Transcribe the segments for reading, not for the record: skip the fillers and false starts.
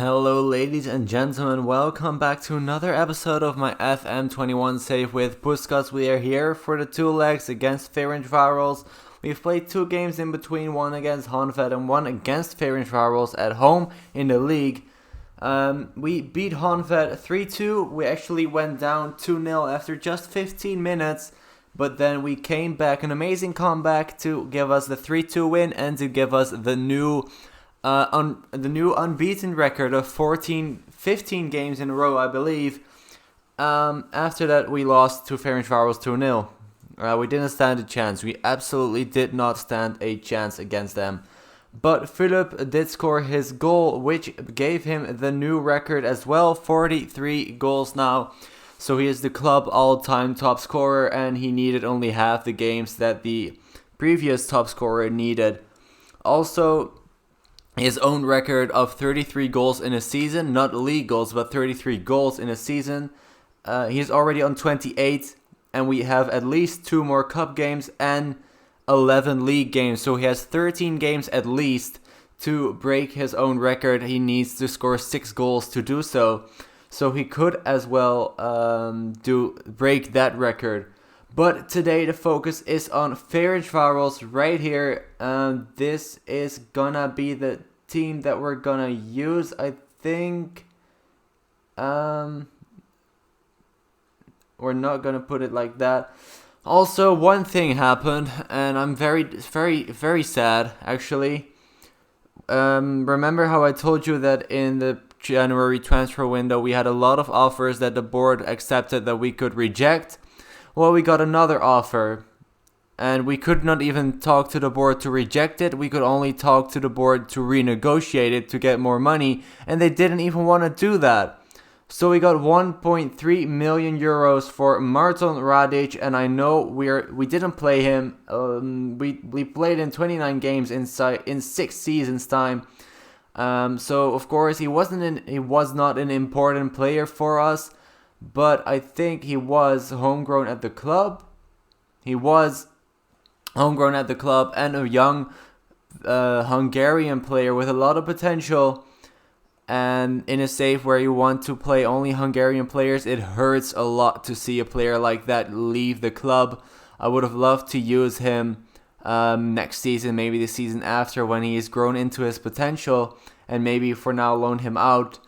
Hello, ladies and gentlemen. Welcome back to another episode of my FM21 save with Puskas. We are here for the two legs against Ferencvaros. We've played two games in between, one against Honved and one against Ferencvaros at home in the league. We beat Honved 3-2. We actually went down 2-0 after just 15 minutes. But then we came back, an amazing comeback to give us the 3-2 win and to give us the new unbeaten record of 15 games in a row, I believe. After that, we lost to Ferencvaros 2-0. We didn't stand a chance. We absolutely did not stand a chance against them. But Philip did score his goal, which gave him the new record as well, 43 goals now. So he is the club all-time top scorer, and he needed only half the games that the previous top scorer needed. Also, his own record of 33 goals in a season, not league goals, but 33 goals in a season. He's already on 28, and we have at least 2 more cup games and 11 league games. So he has 13 games at least to break his own record. He needs to score 6 goals to do so. So he could as well break that record. But today the focus is on Ferencvaros right here. This is gonna be the team that we're gonna use, I think. We're not gonna put it like that. Also, one thing happened, and I'm very, very, very sad, actually. Remember how I told you that in the January transfer window we had a lot of offers that the board accepted that we could reject? Well, we got another offer, and we could not even talk to the board to reject it. We could only talk to the board to renegotiate it to get more money, and they didn't even want to do that. So we got 1.3 million euros for Martin Radic, and I know we didn't play him. We played in 29 games in 6 seasons time. So of course he was not an important player for us, but I think he was homegrown at the club. He was homegrown at the club and a young Hungarian player with a lot of potential. And in a save where you want to play only Hungarian players, it hurts a lot to see a player like that leave the club. I would have loved to use him next season, maybe the season after, when he has grown into his potential, and maybe for now loan him out.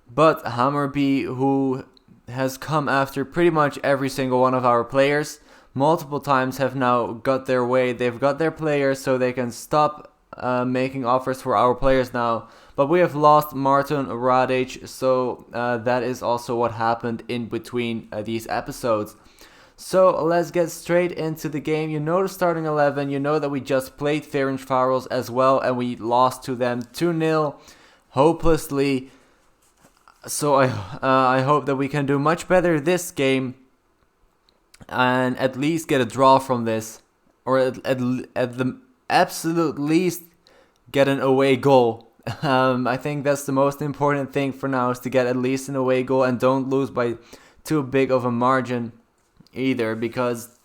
But Hammarby, who has come after pretty much every single one of our players multiple times, have now got their way. They've got their players, so they can stop making offers for our players now. But we have lost Martin Radic, so that is also what happened in between these episodes. So let's get straight into the game. You know the starting 11. You know that we just played Ferencvaros as well, and we lost to them 2-0, hopelessly. So I hope that we can do much better this game, and at least get a draw from this, or at the absolute least get an away goal. I think that's the most important thing for now, is to get at least an away goal, and don't lose by too big of a margin either, because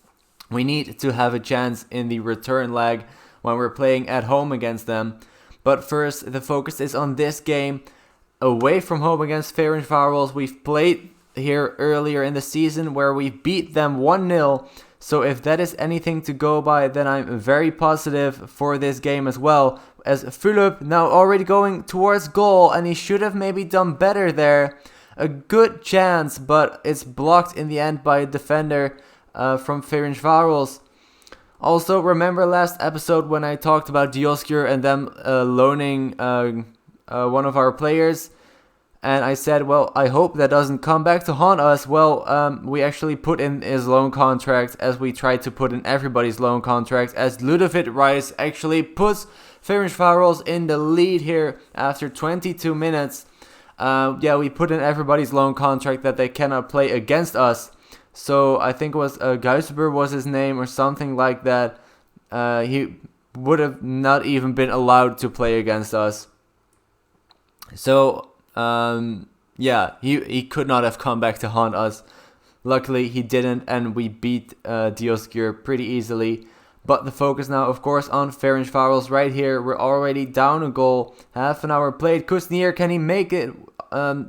we need to have a chance in the return leg when we're playing at home against them. But first, the focus is on this game away from home against Ferencvaros. We've played here earlier in the season where we beat them 1-0. So if that is anything to go by, then I'm very positive for this game as well. As Philip now already going towards goal, and he should have maybe done better there. A good chance, but it's blocked in the end by a defender from Ferencvaros. Also, remember last episode when I talked about Dioskur and them loaning one of our players? And I said, well, I hope that doesn't come back to haunt us. Well, we actually put in his loan contract, as we tried to put in everybody's loan contract, as Ludovic Rice actually puts Ferencvaros in the lead here after 22 minutes. We put in everybody's loan contract that they cannot play against us. So I think it was Geisber was his name or something like that. He would have not even been allowed to play against us. So he could not have come back to haunt us. Luckily he didn't, and we beat Diosgur pretty easily. But the focus now, of course, on Ferencvaros right here. We're already down a goal. Half an hour played. Kusnier, can he make it?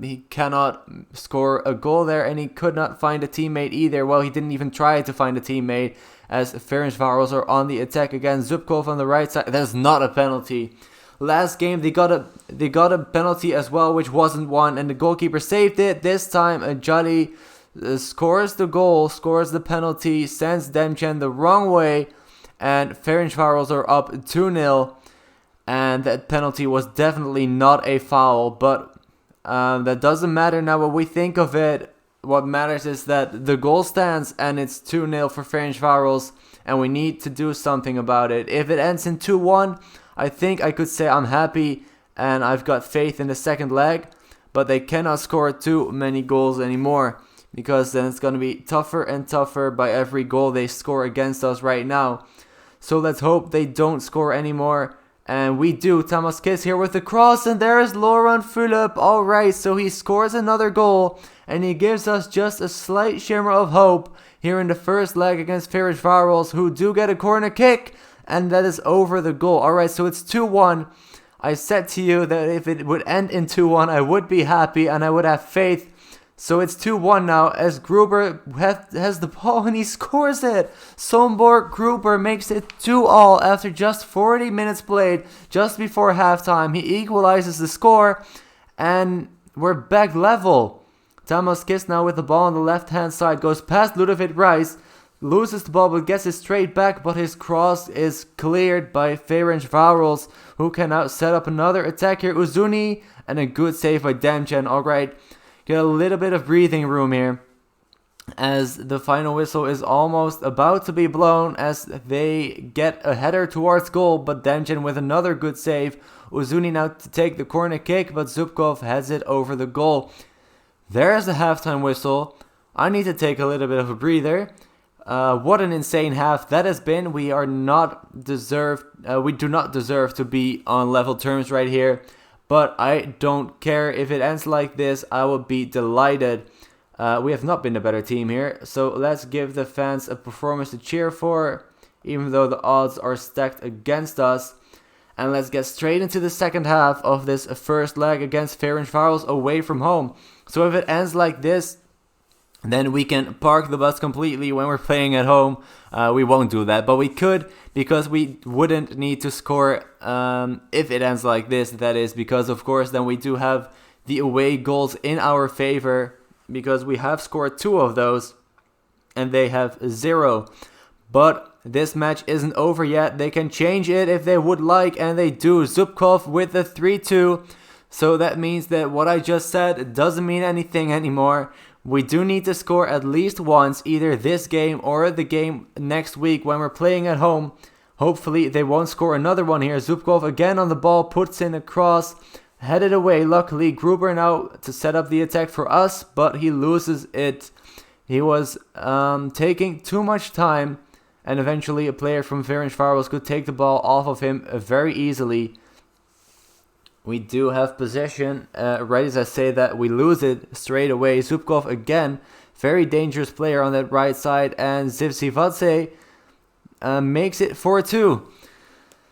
He cannot score a goal there, and he could not find a teammate either. Well, he didn't even try to find a teammate, as Ferencvaros are on the attack again. Zubkov on the right side. That's not a penalty. Last game they got a penalty as well, which wasn't one, and the goalkeeper saved it. This time, Jolly scores the goal, scores the penalty, sends Demchen the wrong way, and Ferencvaros are up 2-0. And that penalty was definitely not a foul, but that doesn't matter now what we think of it. What matters is that the goal stands, and it's 2-0 for Ferencvaros, and we need to do something about it. If it ends in 2-1, I think I could say I'm happy and I've got faith in the second leg, but they cannot score too many goals anymore, because then it's going to be tougher and tougher by every goal they score against us right now. So let's hope they don't score anymore. And we do. Thomas Kiss here with the cross, and there is Laurent Philippe. Alright, so he scores another goal, and he gives us just a slight shimmer of hope here in the first leg against Ferencvaros, who do get a corner kick, and that is over the goal. Alright, so it's 2-1. I said to you that if it would end in 2-1, I would be happy and I would have faith. So it's 2-1 now, as Gruber has the ball and he scores it. Sombor Gruber makes it 2-2 after just 40 minutes played, just before halftime. He equalizes the score, and we're back level. Thomas Kiss now with the ball on the left-hand side, goes past Ludovic Rice, loses the ball but gets it straight back, but his cross is cleared by Ferencvaros, who can now set up another attack here. Uzuni, and a good save by Demchen. Alright, get a little bit of breathing room here, as the final whistle is almost about to be blown, as they get a header towards goal, but Demchen with another good save. Uzuni now to take the corner kick, but Zubkov heads it over the goal. There's the halftime whistle. I need to take a little bit of a breather. What an insane half that has been. We do not deserve to be on level terms right here. But I don't care if it ends like this. I will be delighted. We have not been a better team here. So let's give the fans a performance to cheer for, even though the odds are stacked against us. And let's get straight into the second half of this first leg against Ferencvaros away from home. So if it ends like this, then we can park the bus completely when we're playing at home. We won't do that, but we could, because we wouldn't need to score if it ends like this. That is because, of course, then we do have the away goals in our favor, because we have scored 2 of those and they have 0. But this match isn't over yet. They can change it if they would like, and they do. Zubkov with the 3-2. So that means that what I just said doesn't mean anything anymore. We do need to score at least once, either this game or the game next week when we're playing at home. Hopefully they won't score another one here. Zubkov again on the ball, puts in a cross, headed away. Luckily Gruber now to set up the attack for us, but he loses it. He was taking too much time, and eventually a player from Ferencvaros could take the ball off of him very easily. We do have possession, right as I say that, we lose it straight away. Zubkov again, very dangerous player on that right side, and Zivzivadze makes it 4-2.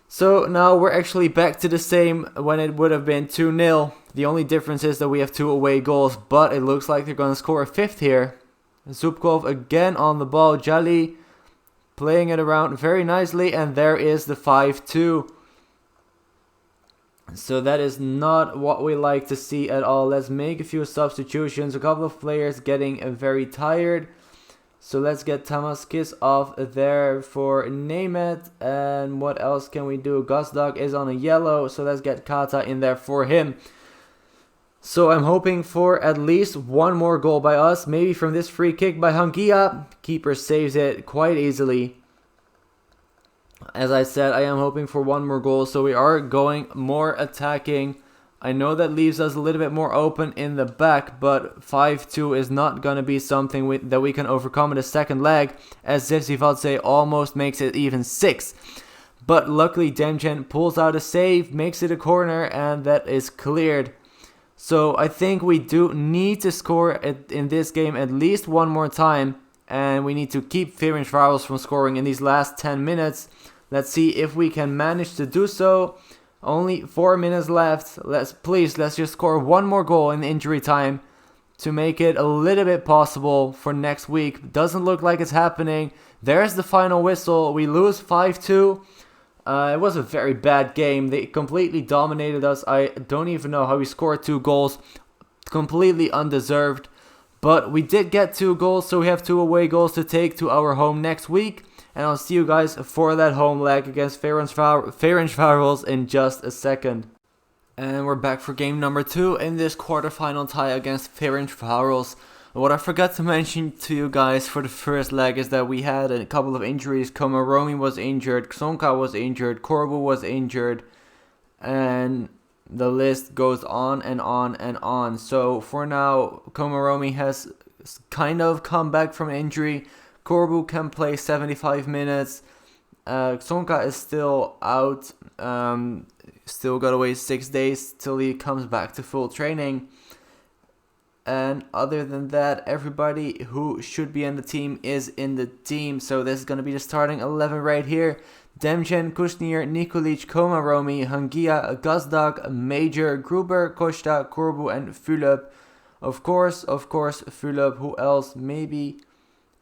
So now we're actually back to the same when it would have been 2-0. The only difference is that we have 2 away goals, but it looks like they're going to score a 5th here. Zubkov again on the ball, Jali playing it around very nicely, and there is the 5-2. So that is not what we like to see at all. Let's make a few substitutions. A couple of players getting very tired. So let's get Tamaskis off there for Nemet. And what else can we do? Gosdog is on a yellow. So let's get Kata in there for him. So I'm hoping for at least one more goal by us. Maybe from this free kick by Hangia. Keeper saves it quite easily. As I said, I am hoping for one more goal, so we are going more attacking. I know that leaves us a little bit more open in the back, but 5-2 is not going to be something that we can overcome in the second leg, as Zivzivadze almost makes it even 6. But luckily Demchen pulls out a save, makes it a corner, and that is cleared. So I think we do need to score in this game at least one more time, and we need to keep Ferencvaros from scoring in these last 10 minutes. Let's see if we can manage to do so. Only 4 minutes left. Let's just score one more goal in injury time to make it a little bit possible for next week. Doesn't look like it's happening. There's the final whistle. We lose 5-2. It was a very bad game. They completely dominated us. I don't even know how we scored 2 goals. Completely undeserved. But we did get 2 goals, so we have 2 away goals to take to our home next week. And I'll see you guys for that home leg against Ferencvaros in just a second. And we're back for game number 2 in this quarterfinal tie against Ferencvaros. What I forgot to mention to you guys for the first leg is that we had a couple of injuries. Komaromi was injured, Ksonka was injured, Korbu was injured, and the list goes on and on and on. So for now, Komaromi has kind of come back from injury. Korbu can play 75 minutes. Ksonka is still out. Still got to wait 6 days till he comes back to full training. And other than that, everybody who should be in the team is in the team. So this is going to be the starting 11 right here. Demjen, Kushnir, Nikolic, Komaromi, Hangia, Gazdag, Major, Gruber, Costa, Korbu, and Fulop. Of course, Fulop. Who else? Maybe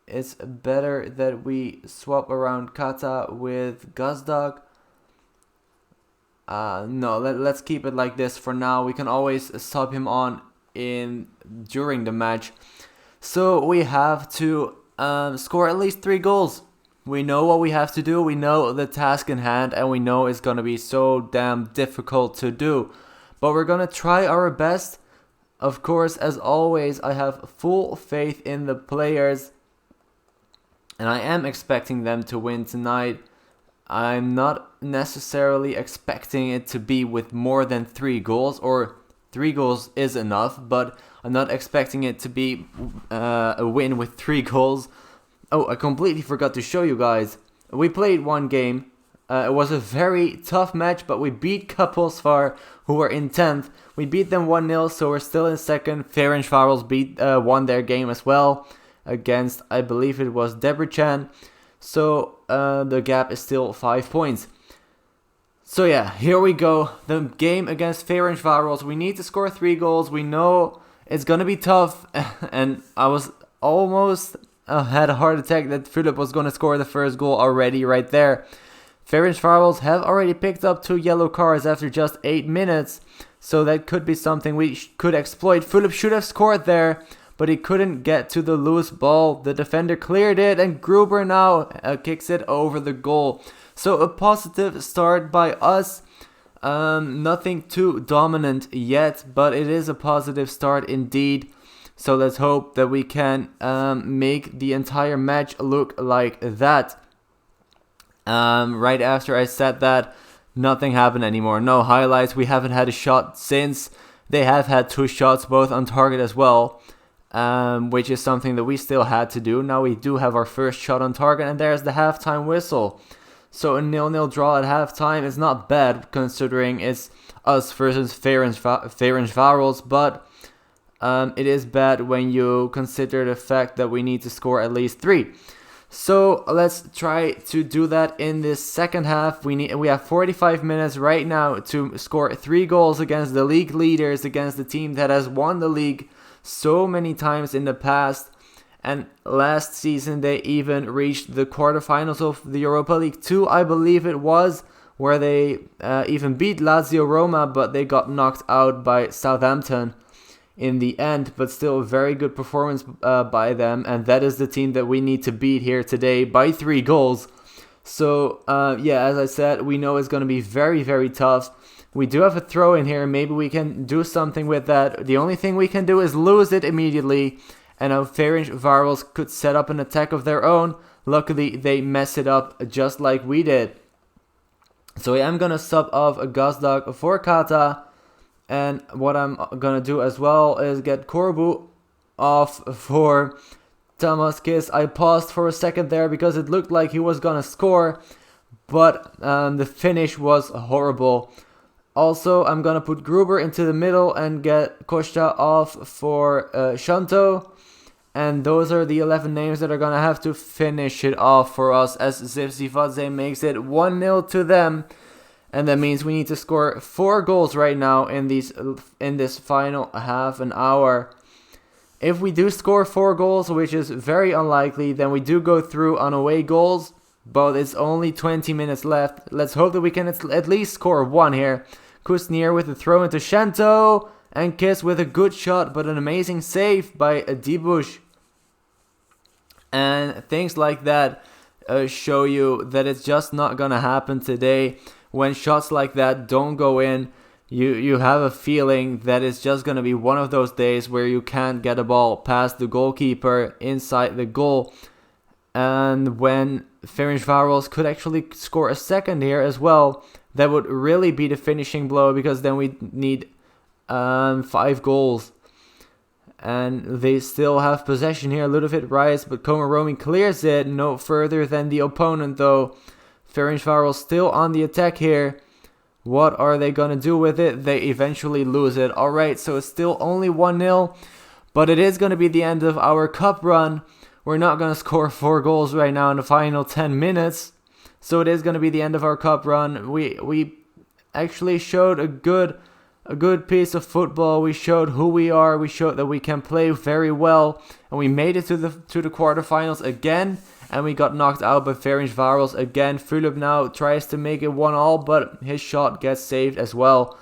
it's better that we swap around Kata with Gazdag. No, let's keep it like this for now. We can always sub him on during the match. So we have to score at least 3 goals. We know what we have to do. We know the task in hand, and we know it's gonna be so damn difficult to do. But we're gonna try our best. Of course, as always, I have full faith in the players, and I am expecting them to win tonight. I'm not necessarily expecting it to be with more than 3 goals, or 3 goals is enough, but I'm not expecting it to be a win with 3 goals. Oh, I completely forgot to show you guys. We played 1 game. It was a very tough match, but we beat Kapelsvar, who were in 10th. We beat them 1-0, so we're still in 2nd. Ferencvaros won their game as well against, I believe it was Debrecen. So the gap is still 5 points. So yeah, here we go. The game against Ferencvaros. We need to score 3 goals. We know it's going to be tough. And I was almost had a heart attack that Philip was going to score the first goal already right there. Ferencvaros have already picked up 2 yellow cards after just 8 minutes. So that could be something we could exploit. Philip should have scored there, but he couldn't get to the loose ball. The defender cleared it, and Gruber now kicks it over the goal. So a positive start by us. Nothing too dominant yet, but it is a positive start indeed. So let's hope that we can make the entire match look like that. Right after I said that, nothing happened anymore. No highlights. We haven't had a shot since. They have had 2 shots, both on target as well. Which is something that we still had to do. Now we do have our first shot on target, and there's the halftime whistle. So a 0-0 draw at halftime is not bad, considering it's us versus Ferencvaros, but it is bad when you consider the fact that we need to score at least 3. So let's try to do that in this second half. We have 45 minutes right now to score 3 goals against the league leaders, against the team that has won the league so many times in the past. And last season they even reached the quarterfinals of the Europa League 2, I believe it was, where they even beat Lazio Roma, but they got knocked out by Southampton in the end. But still a very good performance by them, and that is the team that we need to beat here today by 3 goals. So yeah, as I said, we know it's going to be very, very tough. We do have a throw in here. Maybe we can do something with that. The only thing we can do is lose it immediately. And now Ferencvaros could set up an attack of their own. Luckily, they mess it up just like we did. So I am going to sub off a Gazdag for Kata. And what I'm going to do as well is get Korbu off for Tamaskis. I paused for a second there because it looked like he was going to score. But the finish was horrible. Also, I'm going to put Gruber into the middle and get Costa off for Shanto. And those are the 11 names that are going to have to finish it off for us as Zivzivadze makes it 1-0 to them. And that means we need to score 4 goals right now in this final half an hour. If we do score 4 goals, which is very unlikely, then we do go through on away goals. But it's only 20 minutes left. Let's hope that we can at least score 1 here. Kusnier with a throw into Shento. And Kiss with a good shot, but an amazing save by Dibush. And things like that show you that it's just not going to happen today. When shots like that don't go in, you have a feeling that it's just going to be one of those days where you can't get a ball past the goalkeeper inside the goal. And when Ferencvaros could actually score a second here as well, that would really be the finishing blow, because then we need 5 goals. And they still have possession here. Ludovic Rice, but Komaromi clears it no further than the opponent though. Ferencvaros still on the attack here. What are they going to do with it? They eventually lose it. Alright, so it's still only 1-0. But it is going to be the end of our cup run. We're not going to score 4 goals right now in the final 10 minutes. So it is going to be the end of our cup run. We actually showed a good piece of football. We showed who we are. We showed that we can play very well, and we made it to the quarterfinals again. And we got knocked out by Ferencvaros again. Fulop now tries to make it 1-1, but his shot gets saved as well.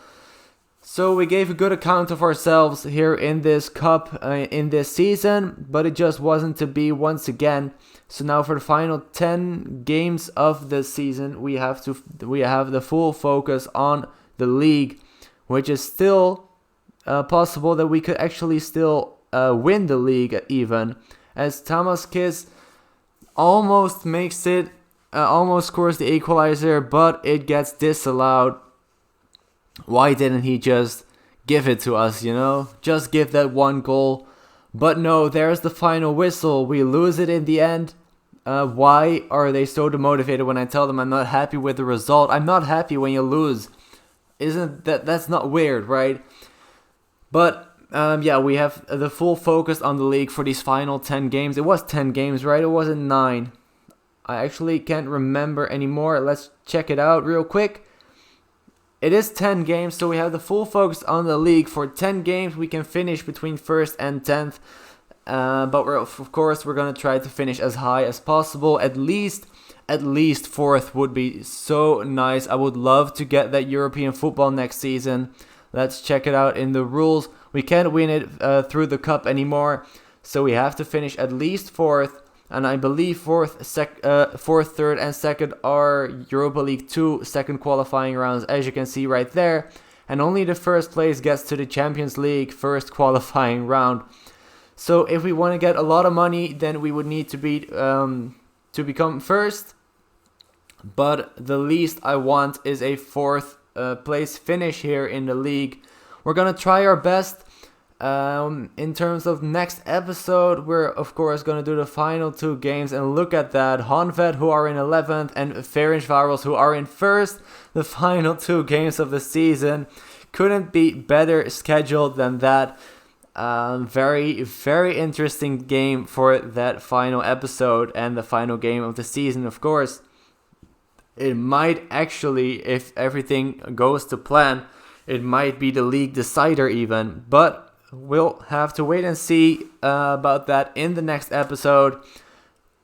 So we gave a good account of ourselves here in this cup in this season, but it just wasn't to be once again. So now for the final 10 games of the season, we have the full focus on the league, which is still possible that we could actually still win the league even, as Tamas Kiss almost makes it, almost scores the equalizer, but it gets disallowed. Why didn't he just give it to us, Just give that 1 goal. But no, there's the final whistle. We lose it in the end. Why are they so demotivated when I tell them I'm not happy with the result? I'm not happy when you lose. That's not weird, right? But yeah, we have the full focus on the league for these final 10 games. It was 10 games, right? It wasn't 9. I actually can't remember anymore. Let's check it out real quick. It is 10 games, so we have the full focus on the league. For 10 games, we can finish between 1st and 10th. But of course, we're going to try to finish as high as possible. At least 4th would be so nice. I would love to get that European football next season. Let's check it out in the rules. We can't win it through the cup anymore, so we have to finish at least 4th. And I believe 4th, 3rd, and 2nd are Europa League 2 second qualifying rounds, as you can see right there. And only the 1st place gets to the Champions League first qualifying round. So if we want to get a lot of money, then we would need to become 1st. But the least I want is a 4th place finish here in the league. We're going to try our best. In terms of next episode, we're of course going to do the final 2 games and look at that. Honved, who are in 11th, and Ferencvaros, who are in 1st. The final 2 games of the season. Couldn't be better scheduled than that. Very, very interesting game for that final episode and the final game of the season, of course. It might actually, if everything goes to plan, it might be the league decider even, but we'll have to wait and see about that in the next episode.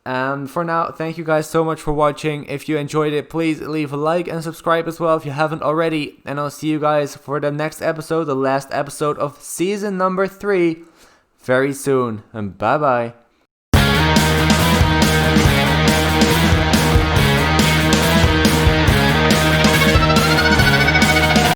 For now, thank you guys so much for watching. If you enjoyed it, please leave a like and subscribe as well if you haven't already. And I'll see you guys for the next episode, the last episode of season number 3, very soon. And bye bye.